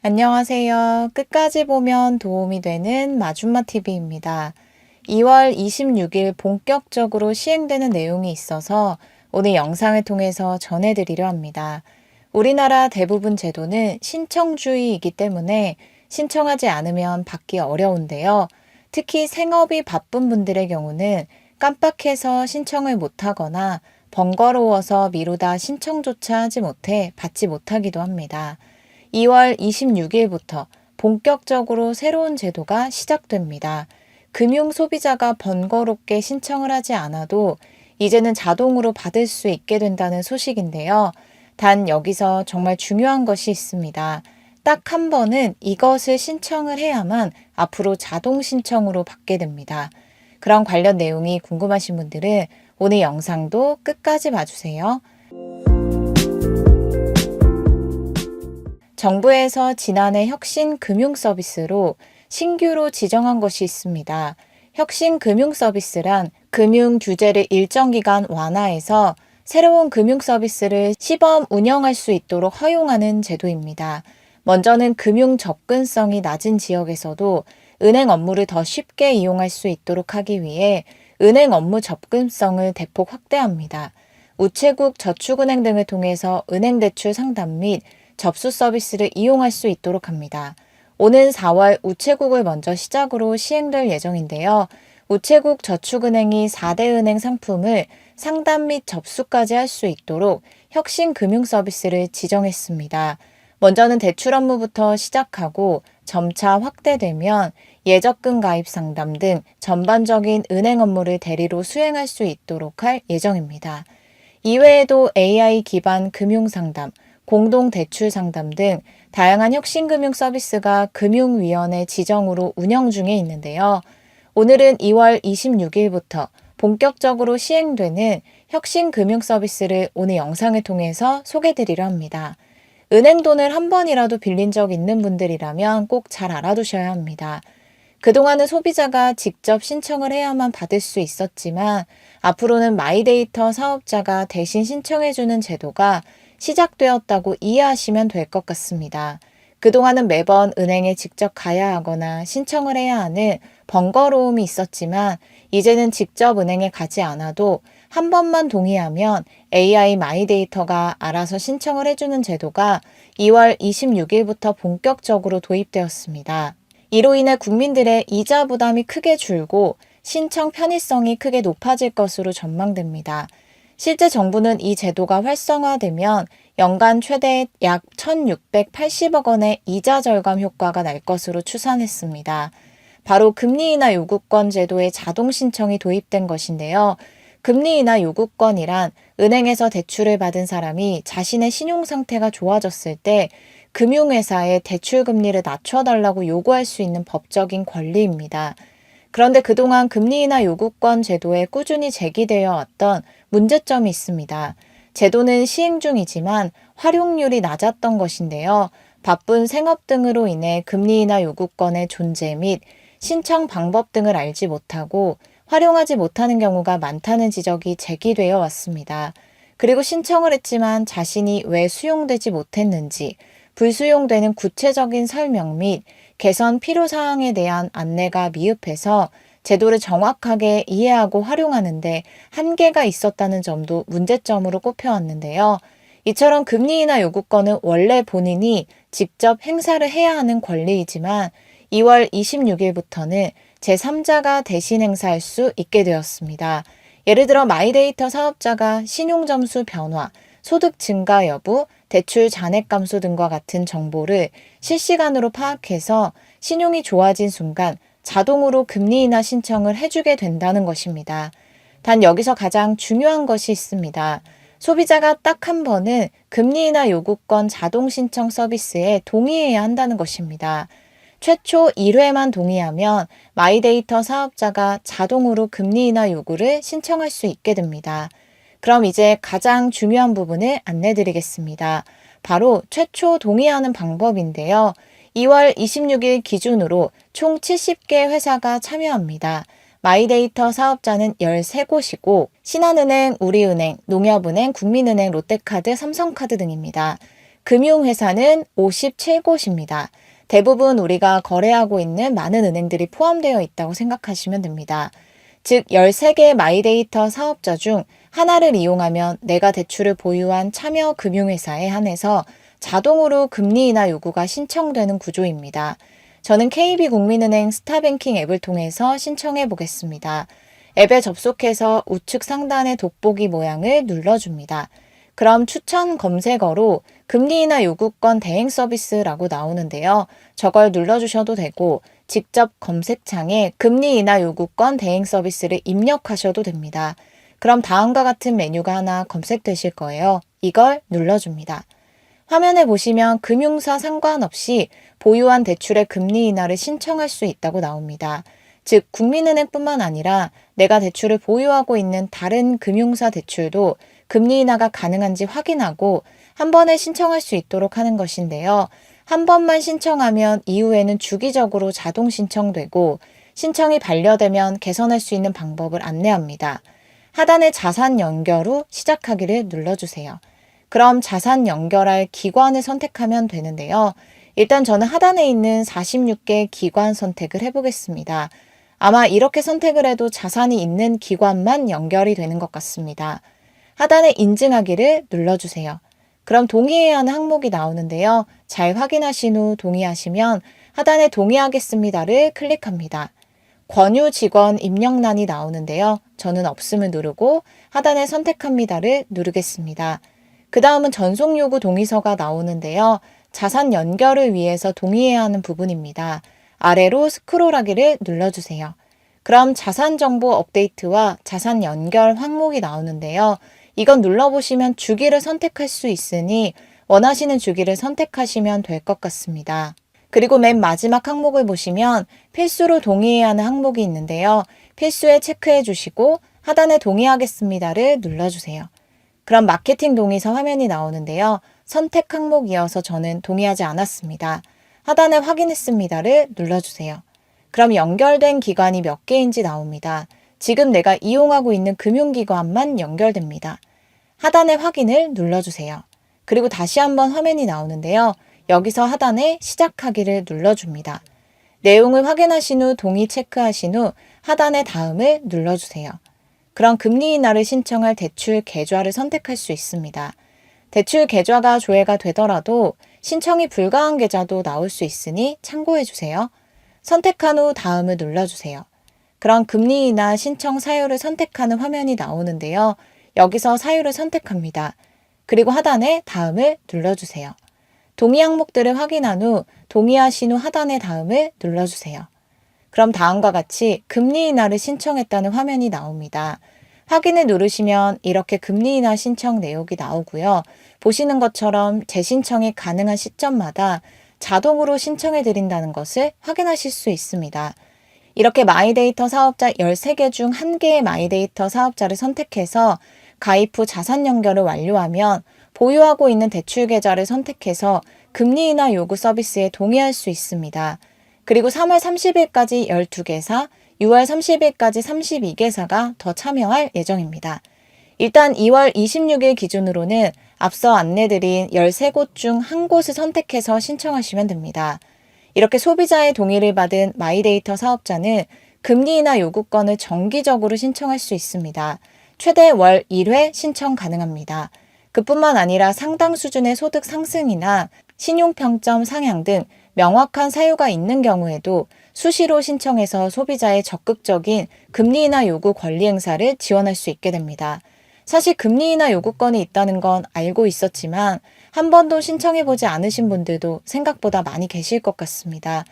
안녕하세요. 끝까지 보면 도움이 되는 마줌마TV입니다. 2월 26일 본격적으로 시행되는 내용이 있어서 오늘 영상을 통해서 전해드리려 합니다. 우리나라 대부분 제도는 신청주의이기 때문에 신청하지 않으면 받기 어려운데요. 특히 생업이 바쁜 분들의 경우는 깜빡해서 신청을 못하거나 번거로워서 미루다 신청조차 하지 못해 받지 못하기도 합니다. 2월 26일부터 본격적으로 새로운 제도가 시작됩니다. 금융 소비자가 번거롭게 신청을 하지 않아도 이제는 자동으로 받을 수 있게 된다는 소식인데요. 단 여기서 정말 중요한 것이 있습니다. 딱 한 번은 이것을 신청을 해야만 앞으로 자동 신청으로 받게 됩니다. 그런 관련 내용이 궁금하신 분들은 오늘 영상도 끝까지 봐주세요. 정부에서 지난해 혁신 금융 서비스로 신규로 지정한 것이 있습니다. 혁신 금융 서비스란 금융 규제를 일정 기간 완화해서 새로운 금융 서비스를 시범 운영할 수 있도록 허용하는 제도입니다. 먼저는 금융 접근성이 낮은 지역에서도 은행 업무를 더 쉽게 이용할 수 있도록 하기 위해 은행 업무 접근성을 대폭 확대합니다. 우체국, 저축은행 등을 통해서 은행 대출 상담 및 접수 서비스를 이용할 수 있도록 합니다. 오는 4월 우체국을 먼저 시작으로 시행될 예정인데요. 우체국 저축은행이 4대 은행 상품을 상담 및 접수까지 할 수 있도록 혁신 금융 서비스를 지정했습니다. 먼저는 대출 업무부터 시작하고 점차 확대되면 예적금 가입 상담 등 전반적인 은행 업무를 대리로 수행할 수 있도록 할 예정입니다. 이외에도 AI 기반 금융 상담, 공동 대출 상담 등 다양한 혁신금융 서비스가 금융위원회 지정으로 운영 중에 있는데요. 오늘은 2월 26일부터 본격적으로 시행되는 혁신금융 서비스를 오늘 영상을 통해서 소개드리려 합니다. 은행 돈을 한 번이라도 빌린 적 있는 분들이라면 꼭 잘 알아두셔야 합니다. 그동안은 소비자가 직접 신청을 해야만 받을 수 있었지만 앞으로는 마이데이터 사업자가 대신 신청해주는 제도가 시작되었다고 이해하시면 될 것 같습니다. 그동안은 매번 은행에 직접 가야 하거나 신청을 해야 하는 번거로움이 있었지만 이제는 직접 은행에 가지 않아도 한 번만 동의하면 AI 마이데이터가 알아서 신청을 해주는 제도가 2월 26일부터 본격적으로 도입되었습니다. 이로 인해 국민들의 이자 부담이 크게 줄고 신청 편의성이 크게 높아질 것으로 전망됩니다. 실제 정부는 이 제도가 활성화되면 연간 최대 약 1,680억 원의 이자 절감 효과가 날 것으로 추산했습니다. 바로 금리 인하 요구권 제도의 자동 신청이 도입된 것인데요. 금리 인하 요구권이란 은행에서 대출을 받은 사람이 자신의 신용 상태가 좋아졌을 때 금융회사에 대출 금리를 낮춰달라고 요구할 수 있는 법적인 권리입니다. 그런데 그동안 금리 인하 요구권 제도에 꾸준히 제기되어 왔던 문제점이 있습니다. 제도는 시행 중이지만 활용률이 낮았던 것인데요. 바쁜 생업 등으로 인해 금리 인하 요구권의 존재 및 신청 방법 등을 알지 못하고 활용하지 못하는 경우가 많다는 지적이 제기되어 왔습니다. 그리고 신청을 했지만 자신이 왜 수용되지 못했는지, 불수용되는 구체적인 설명 및 개선 필요사항에 대한 안내가 미흡해서 제도를 정확하게 이해하고 활용하는데 한계가 있었다는 점도 문제점으로 꼽혀왔는데요. 이처럼 금리 인하 요구권은 원래 본인이 직접 행사를 해야 하는 권리이지만 2월 26일부터는 제3자가 대신 행사할 수 있게 되었습니다. 예를 들어 마이데이터 사업자가 신용점수 변화, 소득 증가 여부, 대출 잔액 감소 등과 같은 정보를 실시간으로 파악해서 신용이 좋아진 순간 자동으로 금리 인하 신청을 해주게 된다는 것입니다. 단 여기서 가장 중요한 것이 있습니다. 소비자가 딱 한 번은 금리 인하 요구권 자동 신청 서비스에 동의해야 한다는 것입니다. 최초 1회만 동의하면 마이데이터 사업자가 자동으로 금리 인하 요구를 신청할 수 있게 됩니다. 그럼 이제 가장 중요한 부분을 안내드리겠습니다. 바로 최초 동의하는 방법인데요. 2월 26일 기준으로 총 70개 회사가 참여합니다. 마이데이터 사업자는 13곳이고 신한은행, 우리은행, 농협은행, 국민은행, 롯데카드, 삼성카드 등입니다. 금융회사는 57곳입니다. 대부분 우리가 거래하고 있는 많은 은행들이 포함되어 있다고 생각하시면 됩니다. 즉 13개의 마이데이터 사업자 중 하나를 이용하면 내가 대출을 보유한 참여 금융회사에 한해서 자동으로 금리 인하 요구가 신청되는 구조입니다. 저는 KB국민은행 스타뱅킹 앱을 통해서 신청해 보겠습니다. 앱에 접속해서 우측 상단의 돋보기 모양을 눌러줍니다. 그럼 추천 검색어로 금리 인하 요구권 대행 서비스라고 나오는데요. 저걸 눌러주셔도 되고 직접 검색창에 금리 인하 요구권 대행 서비스를 입력하셔도 됩니다. 그럼 다음과 같은 메뉴가 하나 검색되실 거예요. 이걸 눌러줍니다. 화면에 보시면 금융사 상관없이 보유한 대출의 금리 인하를 신청할 수 있다고 나옵니다. 즉 국민은행뿐만 아니라 내가 대출을 보유하고 있는 다른 금융사 대출도 금리 인하가 가능한지 확인하고 한 번에 신청할 수 있도록 하는 것인데요. 한 번만 신청하면 이후에는 주기적으로 자동 신청되고 신청이 반려되면 개선할 수 있는 방법을 안내합니다. 하단의 자산 연결 후 시작하기를 눌러주세요. 그럼 자산 연결할 기관을 선택하면 되는데요. 일단 저는 하단에 있는 46개 기관 선택을 해보겠습니다. 아마 이렇게 선택을 해도 자산이 있는 기관만 연결이 되는 것 같습니다. 하단에 인증하기를 눌러주세요. 그럼 동의해야 하는 항목이 나오는데요. 잘 확인하신 후 동의하시면 하단에 동의하겠습니다를 클릭합니다. 권유 직원 입력란이 나오는데요. 저는 없음을 누르고 하단에 선택합니다를 누르겠습니다. 그 다음은 전송 요구 동의서가 나오는데요. 자산 연결을 위해서 동의해야 하는 부분입니다. 아래로 스크롤하기를 눌러주세요. 그럼 자산 정보 업데이트와 자산 연결 항목이 나오는데요. 이건 눌러보시면 주기를 선택할 수 있으니 원하시는 주기를 선택하시면 될 것 같습니다. 그리고 맨 마지막 항목을 보시면 필수로 동의해야 하는 항목이 있는데요. 필수에 체크해 주시고 하단에 동의하겠습니다를 눌러주세요. 그럼 마케팅 동의서 화면이 나오는데요. 선택 항목이어서 저는 동의하지 않았습니다. 하단에 확인했습니다를 눌러주세요. 그럼 연결된 기관이 몇 개인지 나옵니다. 지금 내가 이용하고 있는 금융기관만 연결됩니다. 하단에 확인을 눌러주세요. 그리고 다시 한번 화면이 나오는데요. 여기서 하단에 시작하기를 눌러줍니다. 내용을 확인하신 후 동의 체크하신 후 하단에 다음을 눌러주세요. 그럼 금리 인하를 신청할 대출 계좌를 선택할 수 있습니다. 대출 계좌가 조회가 되더라도 신청이 불가한 계좌도 나올 수 있으니 참고해 주세요. 선택한 후 다음을 눌러주세요. 그럼 금리 인하 신청 사유를 선택하는 화면이 나오는데요. 여기서 사유를 선택합니다. 그리고 하단에 다음을 눌러주세요. 동의 항목들을 확인한 후 동의하신 후 하단에 다음을 눌러주세요. 그럼 다음과 같이 금리 인하를 신청했다는 화면이 나옵니다. 확인을 누르시면 이렇게 금리 인하 신청 내역이 나오고요. 보시는 것처럼 재신청이 가능한 시점마다 자동으로 신청해 드린다는 것을 확인하실 수 있습니다. 이렇게 마이데이터 사업자 13개 중 1개의 마이데이터 사업자를 선택해서 가입 후 자산 연결을 완료하면 보유하고 있는 대출 계좌를 선택해서 금리 인하 요구 서비스에 동의할 수 있습니다. 그리고 3월 30일까지 12개사, 6월 30일까지 32개사가 더 참여할 예정입니다. 일단 2월 26일 기준으로는 앞서 안내드린 13곳 중 한 곳을 선택해서 신청하시면 됩니다. 이렇게 소비자의 동의를 받은 마이데이터 사업자는 금리 인하 요구권을 정기적으로 신청할 수 있습니다. 최대 월 1회 신청 가능합니다. 그뿐만 아니라 상당 수준의 소득 상승이나 신용평점 상향 등 명확한 사유가 있는 경우에도 수시로 신청해서 소비자의 적극적인 금리 인하 요구 권리 행사를 지원할 수 있게 됩니다. 사실 금리 인하 요구권이 있다는 건 알고 있었지만 한 번도 신청해보지 않으신 분들도 생각보다 많이 계실 것 같습니다.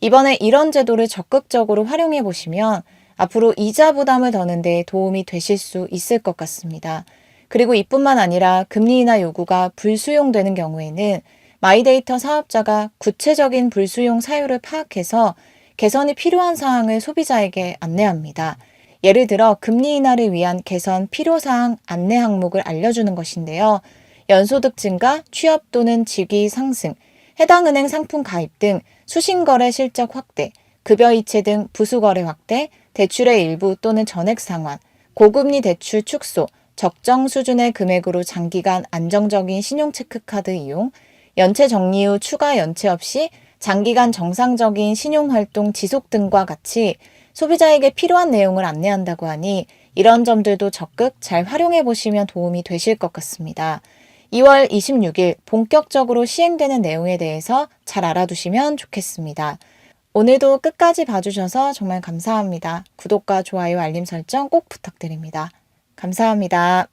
이번에 이런 제도를 적극적으로 활용해 보시면 앞으로 이자 부담을 더는 데 도움이 되실 수 있을 것 같습니다. 그리고 이뿐만 아니라 금리 인하 요구가 불수용되는 경우에는 마이데이터 사업자가 구체적인 불수용 사유를 파악해서 개선이 필요한 사항을 소비자에게 안내합니다. 예를 들어 금리 인하를 위한 개선 필요사항 안내 항목을 알려주는 것인데요. 연소득 증가, 취업 또는 직위 상승, 해당 은행 상품 가입 등 수신거래 실적 확대, 급여 이체 등 부수거래 확대, 대출의 일부 또는 전액 상환, 고금리 대출 축소, 적정 수준의 금액으로 장기간 안정적인 신용체크카드 이용, 연체 정리 후 추가 연체 없이 장기간 정상적인 신용활동 지속 등과 같이 소비자에게 필요한 내용을 안내한다고 하니 이런 점들도 적극 잘 활용해 보시면 도움이 되실 것 같습니다. 2월 26일 본격적으로 시행되는 내용에 대해서 잘 알아두시면 좋겠습니다. 오늘도 끝까지 봐주셔서 정말 감사합니다. 구독과 좋아요, 알림 설정 꼭 부탁드립니다. 감사합니다.